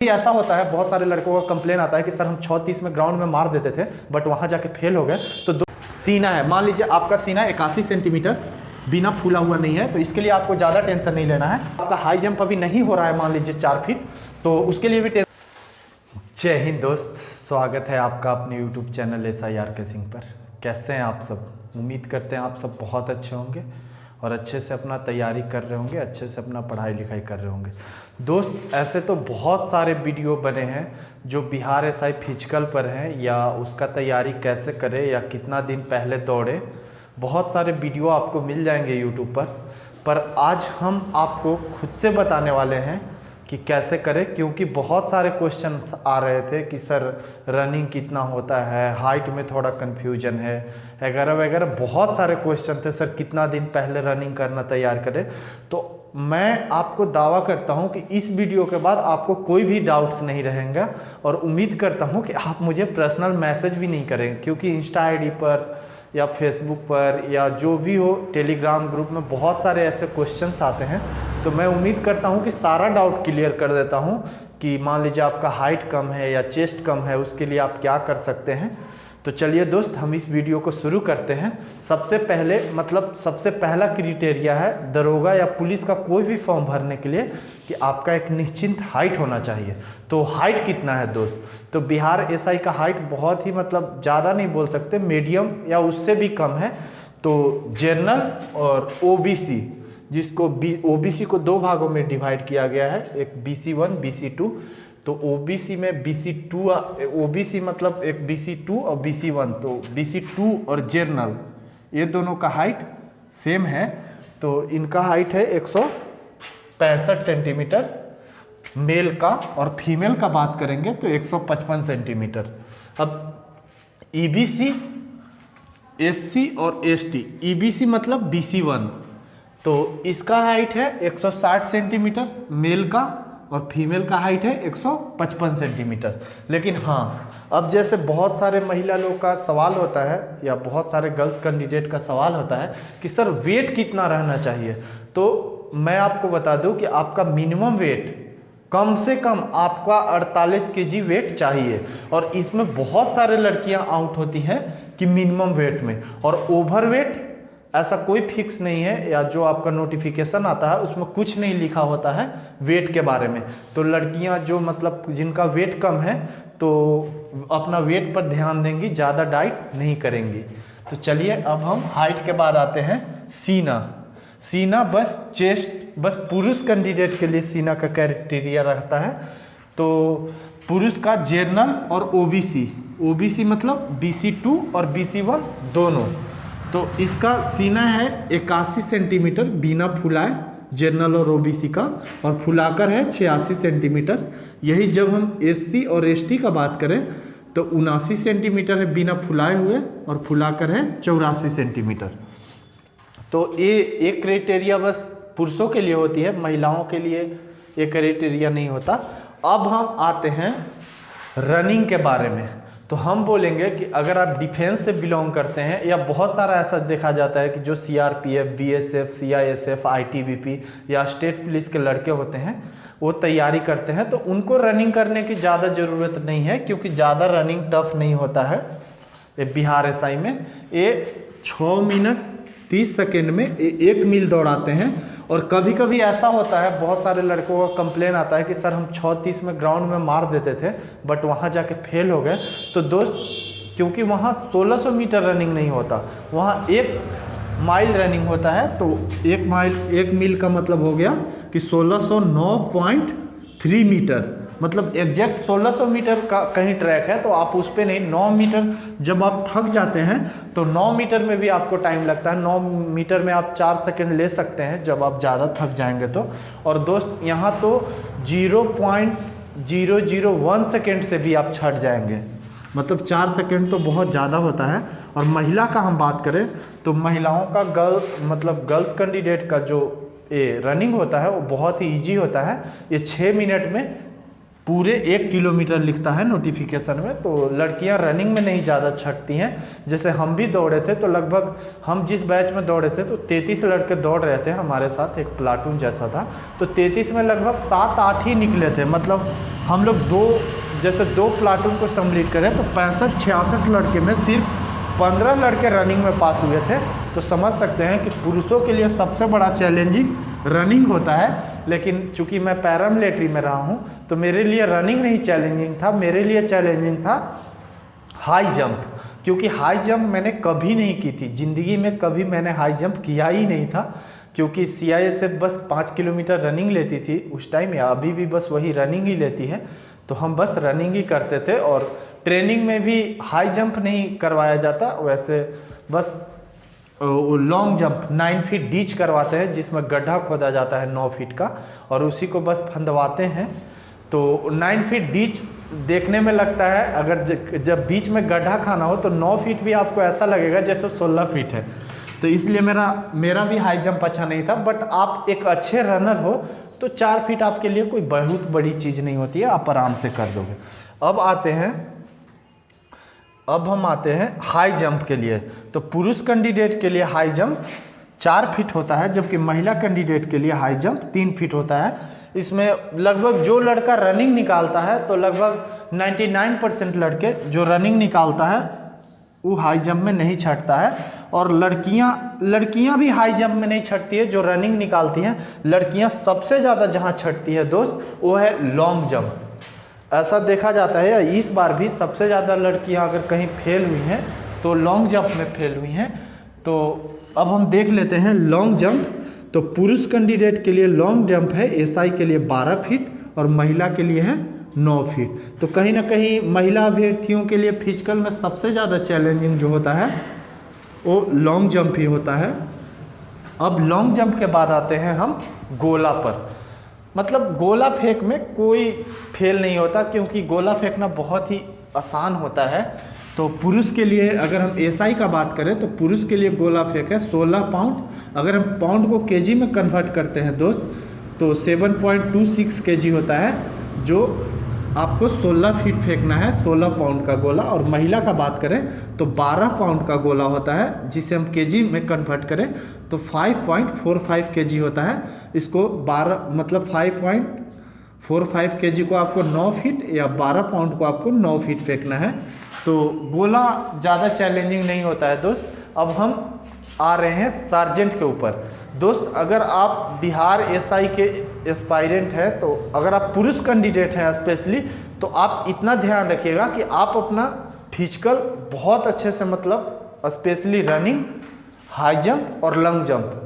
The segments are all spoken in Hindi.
ऐसा होता है, बहुत सारे लड़कों का कंप्लेन आता है कि सर हम 6:30 में ग्राउंड में मार देते थे बट वहां जाके फेल हो गए। तो सीना है, मान लीजिए आपका सीना 81 सेंटीमीटर बिना फूला हुआ नहीं है, तो इसके लिए आपको ज़्यादा टेंशन नहीं लेना है। आपका हाई जंप अभी नहीं हो रहा है, मान लीजिए 4 फीट, तो उसके लिए भी टेंशन। जय हिंद दोस्त, स्वागत है आपका अपने यूट्यूब चैनल SIR के सिंह पर। कैसे हैं आप सब? उम्मीद करते हैं आप सब बहुत अच्छे होंगे और अच्छे से अपना तैयारी कर रहे होंगे, अच्छे से अपना पढ़ाई लिखाई कर रहे होंगे। दोस्त, ऐसे तो बहुत सारे वीडियो बने हैं जो बिहार SI फिजिकल पर हैं, या उसका तैयारी कैसे करें या कितना दिन पहले दौड़े, बहुत सारे वीडियो आपको मिल जाएंगे यूट्यूब पर आज हम आपको खुद से बताने वाले हैं कि कैसे करें, क्योंकि बहुत सारे क्वेश्चन आ रहे थे कि सर रनिंग कितना होता है, हाइट में थोड़ा कन्फ्यूजन है वगैरह वगैरह, बहुत सारे क्वेश्चन थे। सर कितना दिन पहले रनिंग करना तैयार करें? तो मैं आपको दावा करता हूं कि इस वीडियो के बाद आपको कोई भी डाउट्स नहीं रहेंगे, और उम्मीद करता हूं कि आप मुझे पर्सनल मैसेज भी नहीं करेंगे, क्योंकि इंस्टा ID पर या फेसबुक पर या जो भी हो, टेलीग्राम ग्रुप में बहुत सारे ऐसे क्वेश्चंस आते हैं। तो मैं उम्मीद करता हूं कि सारा डाउट क्लियर कर देता हूं कि मान लीजिए आपका हाइट कम है या चेस्ट कम है, उसके लिए आप क्या कर सकते हैं। तो चलिए दोस्त, हम इस वीडियो को शुरू करते हैं। सबसे पहला क्राइटेरिया है दरोगा या पुलिस का कोई भी फॉर्म भरने के लिए कि आपका एक निश्चित हाइट होना चाहिए। तो हाइट कितना है दोस्त? तो बिहार SI का हाइट बहुत ही ज़्यादा नहीं बोल सकते, मीडियम या उससे भी कम है। तो जनरल और OBC, जिसको OBC को 2 भागों में डिवाइड किया गया है, एक BC1 BC2। तो OBC में BC2, OBC मतलब एक BC2 और BC1, तो BC2 और जनरल ये दोनों का हाइट सेम है। तो इनका हाइट है 165 सेंटीमीटर मेल का, और फीमेल का बात करेंगे तो 155 सेंटीमीटर। अब EBC, SC और ST, EBC मतलब BC1, तो इसका हाइट है 160 सेंटीमीटर मेल का, और फीमेल का हाइट है 155 सेंटीमीटर। लेकिन हाँ, अब जैसे बहुत सारे महिला लोग का सवाल होता है या बहुत सारे गर्ल्स कैंडिडेट का सवाल होता है कि सर वेट कितना रहना चाहिए, तो मैं आपको बता दूं कि आपका मिनिमम वेट कम से कम आपका 48 kg वेट चाहिए। और इसमें बहुत सारे लड़कियां आउट होती हैं कि मिनिमम वेट में, और ओवर वेट ऐसा कोई फिक्स नहीं है, या जो आपका नोटिफिकेशन आता है उसमें कुछ नहीं लिखा होता है वेट के बारे में। तो लड़कियां जो जिनका वेट कम है तो अपना वेट पर ध्यान देंगी, ज़्यादा डाइट नहीं करेंगी। तो चलिए अब हम हाइट के बाद आते हैं सीना बस चेस्ट, बस पुरुष कैंडिडेट के लिए सीना का क्राइटेरिया रहता है। तो पुरुष का जनरल और OBC मतलब BC2 और BC1 दोनों, तो इसका सीना है 81 सेंटीमीटर बिना फुलाए, जनरल और OBC का, और फुलाकर है 86 सेंटीमीटर। यही जब हम SC और ST का बात करें तो 79 सेंटीमीटर है बिना फुलाए हुए, और फुलाकर है 84 सेंटीमीटर। तो ये एक क्राइटेरिया बस पुरुषों के लिए होती है, महिलाओं के लिए ये क्राइटेरिया नहीं होता। अब हम आते हैं रनिंग के बारे में। तो हम बोलेंगे कि अगर आप डिफेंस से बिलोंग करते हैं, या बहुत सारा ऐसा देखा जाता है कि जो CRPF, BSF, CISF, ITBP या स्टेट पुलिस के लड़के होते हैं, वो तैयारी करते हैं, तो उनको रनिंग करने की ज़्यादा ज़रूरत नहीं है, क्योंकि ज़्यादा रनिंग टफ नहीं होता है। ये बिहार SI में ये 6 मिनट 30 सेकेंड में 1 मील दौड़ाते हैं। और कभी कभी ऐसा होता है, बहुत सारे लड़कों का कंप्लेन आता है कि सर हम 6:30 में ग्राउंड में मार देते थे बट वहाँ जाके फेल हो गए। तो दोस्त, क्योंकि वहाँ 1600 मीटर रनिंग नहीं होता, वहाँ 1 माइल रनिंग होता है। तो 1 मील का मतलब हो गया कि 1609.3 मीटर, मतलब एग्जैक्ट 1600 मीटर का कहीं ट्रैक है, तो आप उस पर नहीं, 9 मीटर जब आप थक जाते हैं तो 9 मीटर में भी आपको टाइम लगता है। 9 मीटर में आप 4 सेकंड ले सकते हैं जब आप ज़्यादा थक जाएंगे तो। और दोस्त, यहाँ तो 0.001 सेकेंड से भी आप छट जाएंगे, मतलब 4 सेकंड तो बहुत ज़्यादा होता है। और महिला का हम बात करें तो महिलाओं का गर्ल्स कैंडिडेट का जो ये रनिंग होता है वो बहुत ही ईजी होता है। ये 6 मिनट में पूरे 1 किलोमीटर लिखता है नोटिफिकेशन में। तो लड़कियां रनिंग में नहीं ज़्यादा छटती हैं। जैसे हम भी दौड़े थे तो लगभग हम जिस बैच में दौड़े थे तो 33 लड़के दौड़ रहे थे हमारे साथ, एक प्लाटून जैसा था। तो 33 में लगभग 7-8 ही निकले थे। मतलब हम लोग दो प्लाटून को सम्मिलित करें तो 65-66 लड़के में सिर्फ 15 लड़के रनिंग में पास हुए थे। तो समझ सकते हैं कि पुरुषों के लिए सबसे बड़ा चैलेंजिंग रनिंग होता है। लेकिन चूंकि मैं पैरामिलिट्री में रहा हूं तो मेरे लिए रनिंग नहीं चैलेंजिंग था, मेरे लिए चैलेंजिंग था हाई जंप। क्योंकि हाई जंप मैंने कभी नहीं की थी ज़िंदगी में, कभी मैंने हाई जंप किया ही नहीं था। क्योंकि CISF बस 5 किलोमीटर रनिंग लेती थी उस टाइम, या अभी भी बस वही रनिंग ही लेती है। तो हम बस रनिंग ही करते थे और ट्रेनिंग में भी हाई जंप नहीं करवाया जाता, वैसे बस लॉन्ग जंप 9 फीट डीच करवाते हैं जिसमें गड्ढा खोदा जाता है 9 फीट का और उसी को बस फंदवाते हैं। तो 9 फीट डीच देखने में लगता है, अगर जब बीच में गड्ढा खाना हो तो 9 फीट भी आपको ऐसा लगेगा जैसे 16 फीट है। तो इसलिए मेरा भी हाई जंप अच्छा नहीं था। बट आप एक अच्छे रनर हो तो 4 फीट आपके लिए कोई बहुत बड़ी चीज़ नहीं होती है, आप आराम से कर दोगे। अब हम आते हैं हाई जंप के लिए। तो पुरुष कैंडिडेट के लिए हाई जंप 4 फीट होता है, जबकि महिला कैंडिडेट के लिए हाई जंप 3 फीट होता है। इसमें लगभग जो लड़का रनिंग निकालता है तो लगभग 99% लड़के जो रनिंग निकालता है वो हाई जंप में नहीं छटता है। और लड़कियां भी हाई जंप में नहीं छटती है जो रनिंग निकालती हैं। लड़कियां सबसे ज़्यादा जहां छटती है दोस्त वो है लॉन्ग जंप। ऐसा देखा जाता है, इस बार भी सबसे ज़्यादा लड़कियां अगर कहीं फेल हुई हैं तो लॉन्ग जंप में फेल हुई हैं। तो अब हम देख लेते हैं लॉन्ग जंप। तो पुरुष कैंडिडेट के लिए लॉन्ग जंप है SI के लिए 12 फीट और महिला के लिए है 9 फीट। तो कहीं ना कहीं महिला अभ्यर्थियों के लिए फिजिकल में सबसे ज़्यादा चैलेंजिंग जो होता है वो लॉन्ग जंप ही होता है। अब लॉन्ग जंप के बाद आते हैं हम गोला पर। मतलब गोला फेंक में कोई फेल नहीं होता क्योंकि गोला फेंकना बहुत ही आसान होता है। तो पुरुष के लिए अगर हम SI का बात करें तो पुरुष के लिए गोला फेंक है 16 पाउंड। अगर हम पाउंड को केजी में कन्वर्ट करते हैं दोस्त तो 7.26 केजी होता है, जो आपको 16 फीट फेंकना है 16 पाउंड का गोला। और महिला का बात करें तो 12 पाउंड का गोला होता है, जिसे हम केजी में कन्वर्ट करें तो 5.45 केजी होता है। इसको 5.45 केजी को आपको 9 फीट या 12 पाउंड को आपको 9 फीट फेंकना है। तो गोला ज़्यादा चैलेंजिंग नहीं होता है दोस्त। अब हम आ रहे हैं सार्जेंट के ऊपर। दोस्त अगर आप बिहार SI के एस्पायरेंट हैं तो अगर आप पुरुष कैंडिडेट हैं स्पेशली तो आप इतना ध्यान रखिएगा कि आप अपना फिजिकल बहुत अच्छे से, मतलब स्पेशली रनिंग, हाई जंप और लॉन्ग जंप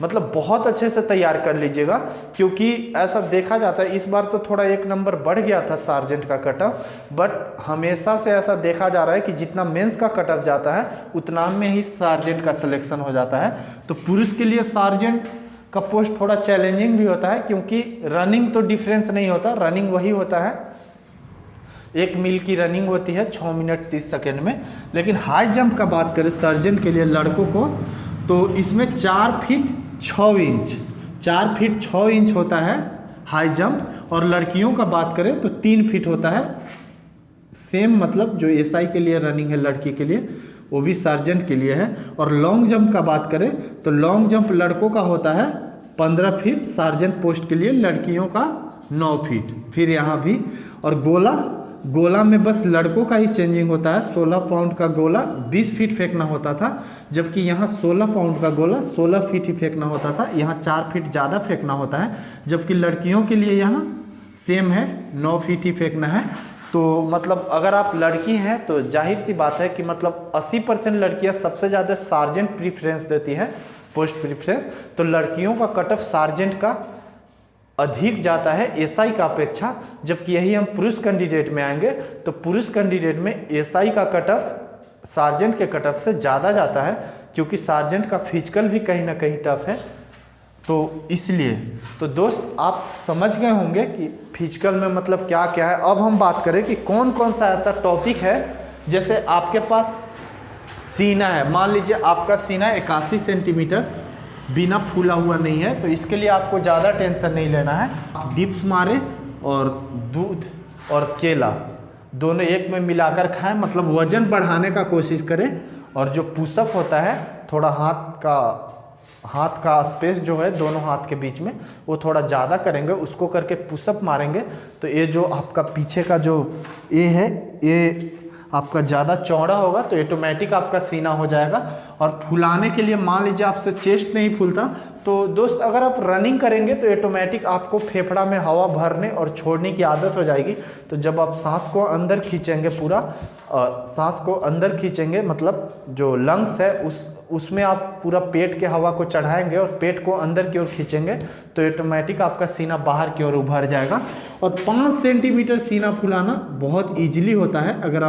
मतलब बहुत अच्छे से तैयार कर लीजिएगा। क्योंकि ऐसा देखा जाता है, इस बार तो थोड़ा 1 नंबर बढ़ गया था सार्जेंट का कट ऑफ, बट हमेशा से ऐसा देखा जा रहा है कि जितना मेंस का कट ऑफ जाता है उतना में ही सार्जेंट का सिलेक्शन हो जाता है। तो पुरुष के लिए सार्जेंट का पोस्ट थोड़ा चैलेंजिंग भी होता है क्योंकि रनिंग तो डिफरेंस नहीं होता, रनिंग वही होता है, 1 मील की रनिंग होती है 6 मिनट 30 सेकेंड में। लेकिन हाई जंप का बात करें सार्जेंट के लिए लड़कों को तो इसमें 4 फीट 6 इंच होता है हाई जंप। और लड़कियों का बात करें तो 3 फीट होता है। सेम मतलब जो SI के लिए रनिंग है लड़की के लिए वो भी सार्जेंट के लिए है। और लॉन्ग जंप का बात करें तो लॉन्ग जंप लड़कों का होता है 15 फीट, सार्जेंट पोस्ट के लिए लड़कियों का 9 फीट। फिर यहाँ भी और गोला में बस लड़कों का ही चेंजिंग होता है। 16 पाउंड का गोला 20 फीट फेंकना होता था, जबकि यहाँ 16 पाउंड का गोला 16 फीट ही फेंकना होता था। यहाँ 4 फीट ज़्यादा फेंकना होता है, जबकि लड़कियों के लिए यहाँ सेम है 9 फीट ही फेंकना है। तो मतलब अगर आप लड़की हैं तो जाहिर सी बात है कि मतलब 80% लड़कियाँ सबसे ज़्यादा सार्जेंट प्रीफ्रेंस देती हैं, पोस्ट प्रीफ्रेंस। तो लड़कियों का कट ऑफ सार्जेंट का अधिक जाता है SI का अपेक्षा। जबकि यही हम पुरुष कैंडिडेट में आएंगे तो पुरुष कैंडिडेट में SI का कट ऑफ सार्जेंट के कट ऑफ से ज़्यादा जाता है, क्योंकि सार्जेंट का फिजिकल भी कहीं ना कहीं टफ है। तो इसलिए तो दोस्त आप समझ गए होंगे कि फिजिकल में मतलब क्या क्या है। अब हम बात करें कि कौन कौन सा ऐसा टॉपिक है, जैसे आपके पास सीना है, मान लीजिए आपका सीना 81 सेंटीमीटर बिना फूला हुआ नहीं है, तो इसके लिए आपको ज़्यादा टेंशन नहीं लेना है। आप डिप्स मारे और दूध और केला दोनों एक में मिलाकर खाएं, मतलब वजन बढ़ाने का कोशिश करें। और जो पुशअप होता है थोड़ा हाथ का स्पेस जो है दोनों हाथ के बीच में वो थोड़ा ज़्यादा करेंगे, उसको करके पुशअप मारेंगे तो ये जो आपका पीछे का जो ये है ये आपका ज़्यादा चौड़ा होगा, तो ऑटोमेटिक आपका सीना हो जाएगा। और फुलाने के लिए मान लीजिए आपसे चेस्ट नहीं फूलता, तो दोस्त अगर आप रनिंग करेंगे तो ऑटोमेटिक आपको फेफड़ा में हवा भरने और छोड़ने की आदत हो जाएगी। तो जब आप सांस को अंदर खींचेंगे पूरा सांस को अंदर खींचेंगे, मतलब जो लंग्स है उसमें आप पूरा पेट के हवा को चढ़ाएंगे और पेट को अंदर की ओर खींचेंगे तो ऑटोमेटिक आपका सीना बाहर की ओर उभर जाएगा। और 5 सेंटीमीटर सीना फुलाना बहुत ईजिली होता है। अगर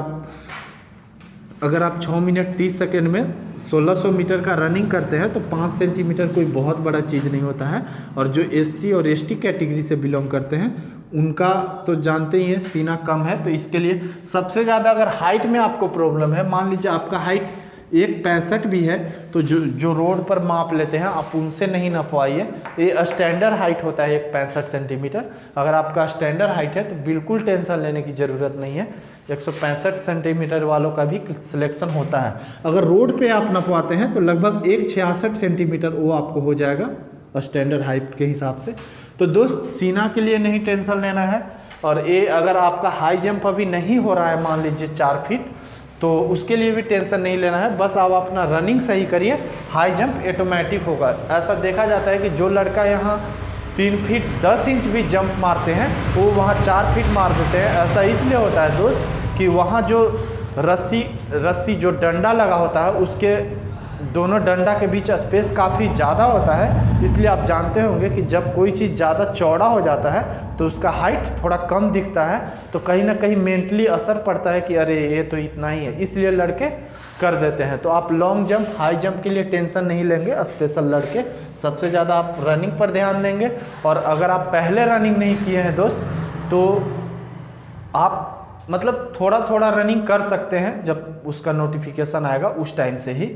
आप 6 मिनट 30 सेकेंड में 1600 मीटर का रनिंग करते हैं तो 5 सेंटीमीटर कोई बहुत बड़ा चीज़ नहीं होता है। और जो SC और ST कैटेगरी से बिलोंग करते हैं उनका तो जानते ही हैं सीना कम है। तो इसके लिए सबसे ज़्यादा अगर हाइट में आपको प्रॉब्लम है, मान लीजिए आपका हाइट 1.65 भी है, तो जो रोड पर माप लेते हैं आप उनसे नहीं नपवाइए। ये स्टैंडर्ड हाइट होता है 1.65 सेंटीमीटर। अगर आपका स्टैंडर्ड हाइट है तो बिल्कुल टेंशन लेने की ज़रूरत नहीं है। 165 सेंटीमीटर वालों का भी सिलेक्शन होता है। अगर रोड पे आप नपवाते हैं तो लगभग 1.66 सेंटीमीटर वो आपको हो जाएगा स्टैंडर्ड हाइट के हिसाब से। तो दोस्त सीना के लिए नहीं टेंशन लेना है। और ये अगर आपका हाई जंप अभी नहीं हो रहा है मान लीजिए 4 फीट, तो उसके लिए भी टेंशन नहीं लेना है। बस आप अपना रनिंग सही करिए, हाई जंप ऑटोमेटिक होगा। ऐसा देखा जाता है कि जो लड़का यहाँ 3 फीट 10 इंच भी जंप मारते हैं वो वहाँ 4 फीट मार देते हैं। ऐसा इसलिए होता है दोस्त कि वहाँ जो रस्सी जो डंडा लगा होता है उसके दोनों डंडा के बीच स्पेस काफ़ी ज़्यादा होता है। इसलिए आप जानते होंगे कि जब कोई चीज़ ज़्यादा चौड़ा हो जाता है तो उसका हाइट थोड़ा कम दिखता है, तो कहीं ना कहीं मेंटली असर पड़ता है कि अरे ये तो इतना ही है, इसलिए लड़के कर देते हैं। तो आप लॉन्ग जंप हाई जंप के लिए टेंशन नहीं लेंगे। स्पेशल लड़के सबसे ज़्यादा आप रनिंग पर ध्यान देंगे। और अगर आप पहले रनिंग नहीं किए हैं दोस्त तो आप मतलब थोड़ा थोड़ा रनिंग कर सकते हैं, जब उसका नोटिफिकेशन आएगा उस टाइम से ही।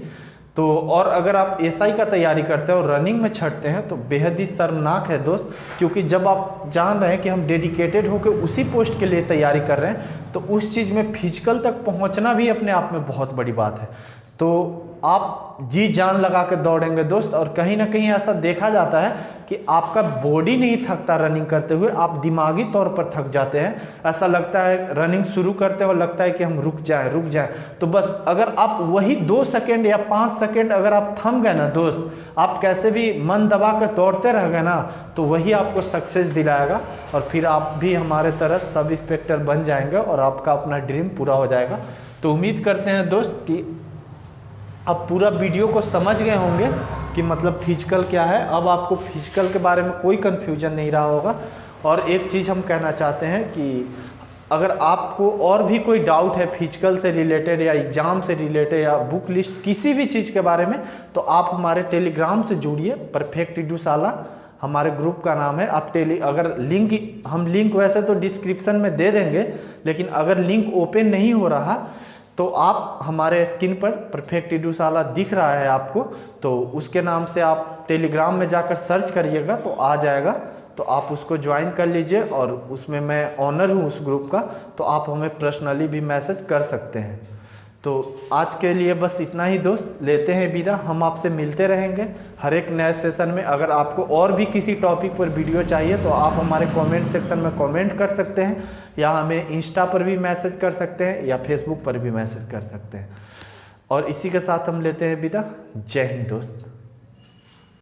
तो और अगर आप SI का तैयारी करते हैं और रनिंग में छटते हैं तो बेहद ही शर्मनाक है दोस्त, क्योंकि जब आप जान रहे हैं कि हम डेडिकेटेड होकर उसी पोस्ट के लिए तैयारी कर रहे हैं तो उस चीज़ में फिजिकल तक पहुंचना भी अपने आप में बहुत बड़ी बात है। तो आप जी जान लगा के दौड़ेंगे दोस्त। और कहीं ना कहीं ऐसा देखा जाता है कि आपका बॉडी नहीं थकता रनिंग करते हुए, आप दिमागी तौर पर थक जाते हैं। ऐसा लगता है रनिंग शुरू करते हुए लगता है कि हम रुक जाएं। तो बस अगर आप वही 2 सेकेंड या 5 सेकेंड अगर आप थम गए ना दोस्त, आप कैसे भी मन दबा कर दौड़ते रह गए ना, तो वही आपको सक्सेस दिलाएगा। और फिर आप भी हमारे तरह सब इंस्पेक्टर बन जाएंगे और आपका अपना ड्रीम पूरा हो जाएगा। तो उम्मीद करते हैं दोस्त कि अब पूरा वीडियो को समझ गए होंगे कि मतलब फिजिकल क्या है। अब आपको फिजिकल के बारे में कोई कन्फ्यूजन नहीं रहा होगा। और एक चीज़ हम कहना चाहते हैं कि अगर आपको और भी कोई डाउट है फिजिकल से रिलेटेड या एग्ज़ाम से रिलेटेड या बुक लिस्ट किसी भी चीज़ के बारे में, तो आप हमारे टेलीग्राम से जुड़िए। परफेक्ट एडुशाला हमारे ग्रुप का नाम है। आप अगर हम लिंक वैसे तो डिस्क्रिप्शन में दे देंगे, लेकिन अगर लिंक ओपन नहीं हो रहा तो आप हमारे स्क्रीन पर परफेक्ट एडुशाला दिख रहा है आपको, तो उसके नाम से आप टेलीग्राम में जाकर सर्च करिएगा तो आ जाएगा। तो आप उसको ज्वाइन कर लीजिए और उसमें मैं ऑनर हूँ उस ग्रुप का, तो आप हमें पर्सनली भी मैसेज कर सकते हैं। तो आज के लिए बस इतना ही दोस्त, लेते हैं विदा। हम आपसे मिलते रहेंगे हर एक नए सेशन में। अगर आपको और भी किसी टॉपिक पर वीडियो चाहिए तो आप हमारे कमेंट सेक्शन में कमेंट कर सकते हैं, या हमें इंस्टा पर भी मैसेज कर सकते हैं, या फेसबुक पर भी मैसेज कर सकते हैं। और इसी के साथ हम लेते हैं विदा। जय हिंद दोस्त।